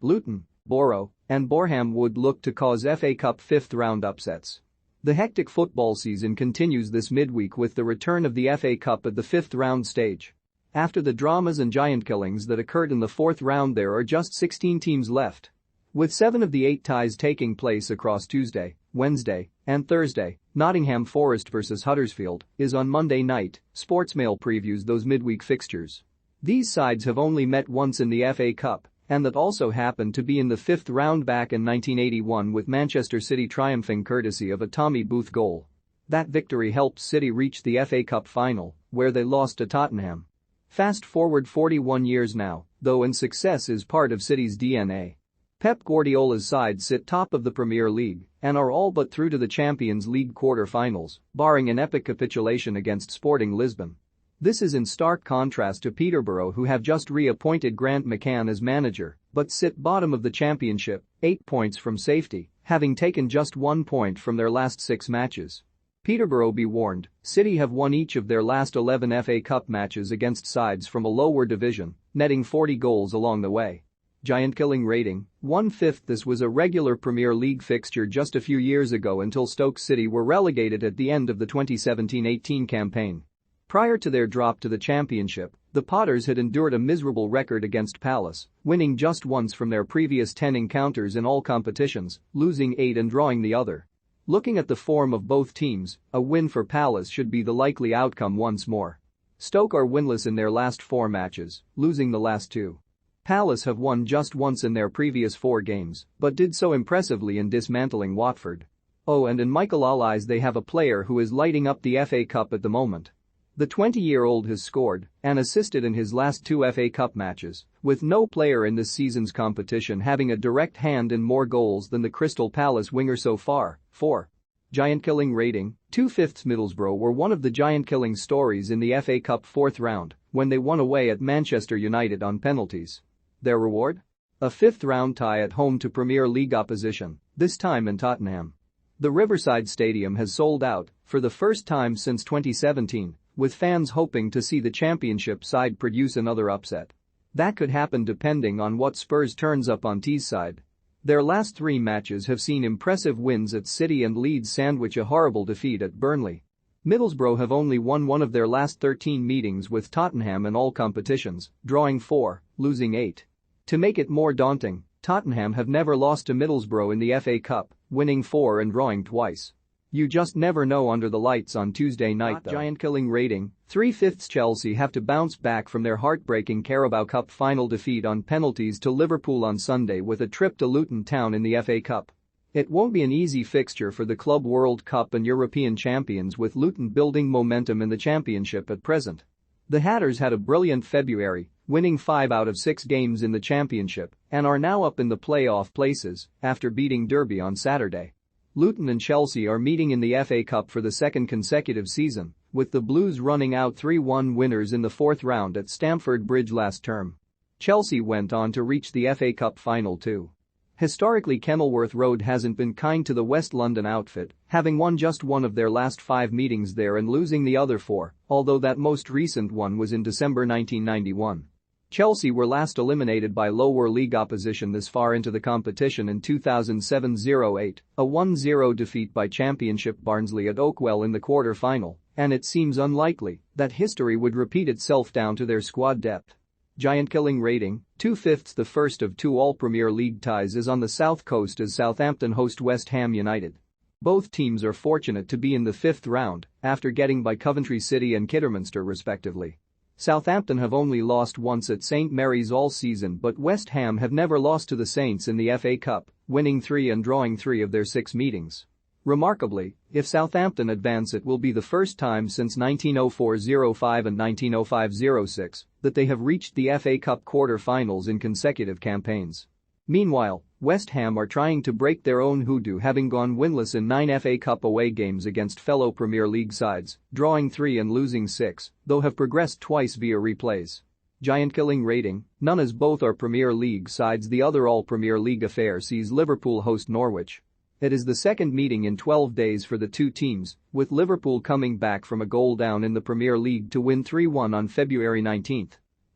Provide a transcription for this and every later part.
Luton, Boro and Boreham Wood look to cause FA Cup fifth-round upsets. The hectic football season continues this midweek with the return of the FA Cup at the fifth-round stage. After the dramas and giant killings that occurred in the fourth round, there are just 16 teams left. With 7 of the 8 ties taking place across Tuesday, Wednesday and Thursday, Nottingham Forest vs Huddersfield is on Monday night. Sportsmail previews those midweek fixtures. These sides have only met once in the FA Cup, and that also happened to be in the fifth round back in 1981, with Manchester City triumphing courtesy of a Tommy Booth goal. That victory helped City reach the FA Cup final, where they lost to Tottenham. Fast forward 41 years now, though, and success is part of City's DNA. Pep Guardiola's side sit top of the Premier League and are all but through to the Champions League quarter-finals, barring an epic capitulation against Sporting Lisbon. This is in stark contrast to Peterborough, who have just reappointed Grant McCann as manager but sit bottom of the championship, 8 points from safety, having taken just 1 point from their last 6 matches. Peterborough, be warned, City have won each of their last 11 FA Cup matches against sides from a lower division, netting 40 goals along the way. Giant killing rating, 1/5. This was a regular Premier League fixture just a few years ago until Stoke City were relegated at the end of the 2017-18 campaign. Prior to their drop to the Championship, the Potters had endured a miserable record against Palace, winning just once from their previous 10 encounters in all competitions, losing 8 and drawing the other. Looking at the form of both teams, a win for Palace should be the likely outcome once more. Stoke are winless in their last 4 matches, losing the last 2. Palace have won just once in their previous 4 games, but did so impressively in dismantling Watford. Oh, and in Michael Allies they have a player who is lighting up the FA Cup at the moment. The 20-year-old has scored and assisted in his last 2 FA Cup matches, with no player in this season's competition having a direct hand in more goals than the Crystal Palace winger so far. 4. Giant killing rating, 2/5. Middlesbrough were one of the giant killing stories in the FA Cup fourth round when they won away at Manchester United on penalties. Their reward? A fifth-round tie at home to Premier League opposition, this time in Tottenham. The Riverside Stadium has sold out for the first time since 2017, with fans hoping to see the Championship side produce another upset. That could happen depending on what Spurs turns up on Teesside. Their last 3 matches have seen impressive wins at City and Leeds sandwich a horrible defeat at Burnley. Middlesbrough have only won one of their last 13 meetings with Tottenham in all competitions, drawing 4, losing 8. To make it more daunting, Tottenham have never lost to Middlesbrough in the FA Cup, winning 4 and drawing twice. You just never know under the lights on Tuesday night, though. Giant killing rating, 3/5. Chelsea have to bounce back from their heartbreaking Carabao Cup final defeat on penalties to Liverpool on Sunday with a trip to Luton Town in the FA Cup. It won't be an easy fixture for the Club World Cup and European champions, with Luton building momentum in the Championship at present. The Hatters had a brilliant February, winning 5 out of 6 games in the Championship and are now up in the playoff places after beating Derby on Saturday. Luton and Chelsea are meeting in the FA Cup for the second consecutive season, with the Blues running out 3-1 winners in the fourth round at Stamford Bridge last term. Chelsea went on to reach the FA Cup final too. Historically, Kenilworth Road hasn't been kind to the West London outfit, having won just one of their last 5 meetings there and losing the other 4, although that most recent one was in December 1991. Chelsea were last eliminated by lower league opposition this far into the competition in 2007-08, a 1-0 defeat by Championship Barnsley at Oakwell in the quarter-final, and it seems unlikely that history would repeat itself down to their squad depth. Giant killing rating, 2/5. The first of 2 all-Premier League ties is on the south coast as Southampton host West Ham United. Both teams are fortunate to be in the 5th round after getting by Coventry City and Kidderminster respectively. Southampton have only lost once at St Mary's all season, but West Ham have never lost to the Saints in the FA Cup, winning 3 and drawing 3 of their 6 meetings. Remarkably, if Southampton advance, it will be the first time since 1904-05 and 1905-06 that they have reached the FA Cup quarter-finals in consecutive campaigns. Meanwhile, West Ham are trying to break their own hoodoo, having gone winless in 9 FA Cup away games against fellow Premier League sides, drawing 3 and losing 6, though have progressed twice via replays. Giant killing rating, none, as both are Premier League sides. The other all-Premier League affair sees Liverpool host Norwich. It is the second meeting in 12 days for the 2 teams, with Liverpool coming back from a goal down in the Premier League to win 3-1 on February 19.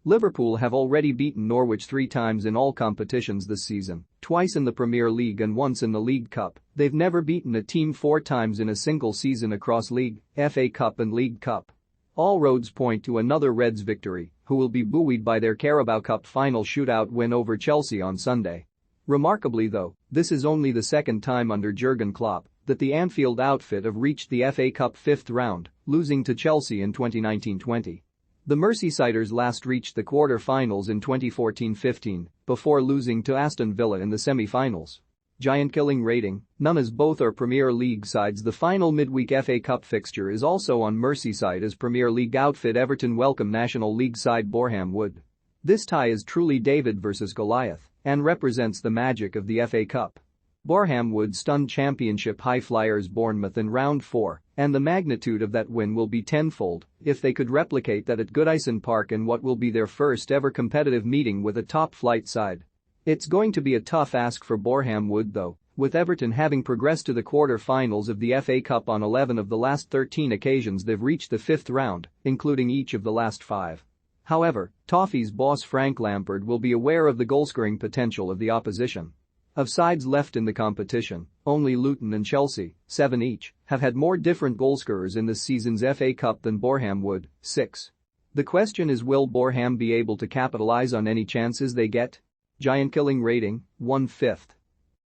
Liverpool have already beaten Norwich 3 times in all competitions this season, twice in the Premier League and once in the League Cup. They've never beaten a team 4 times in a single season across League, FA Cup and League Cup. All roads point to another Reds victory, who will be buoyed by their Carabao Cup final shootout win over Chelsea on Sunday. Remarkably though, this is only the second time under Jurgen Klopp that the Anfield outfit have reached the FA Cup 5th round, losing to Chelsea in 2019-20. The Merseysiders last reached the quarter-finals in 2014-15 before losing to Aston Villa in the semi-finals. Giant-killing rating, none as both are Premier League sides. The final midweek FA Cup fixture is also on Merseyside as Premier League outfit Everton welcome National League side Boreham Wood. This tie is truly David versus Goliath and represents the magic of the FA Cup. Boreham Wood stunned Championship high flyers Bournemouth in round 4, and the magnitude of that win will be tenfold if they could replicate that at Goodison Park in what will be their first ever competitive meeting with a top-flight side. It's going to be a tough ask for Boreham Wood though, with Everton having progressed to the quarter-finals of the FA Cup on 11 of the last 13 occasions they've reached the 5th round, including each of the last 5. However, Toffee's boss Frank Lampard will be aware of the goal-scoring potential of the opposition. Of sides left in the competition, only Luton and Chelsea, 7 each, have had more different goalscorers in this season's FA Cup than Boreham Wood, 6. The question is, will Boreham be able to capitalize on any chances they get? Giant killing rating, 1/5.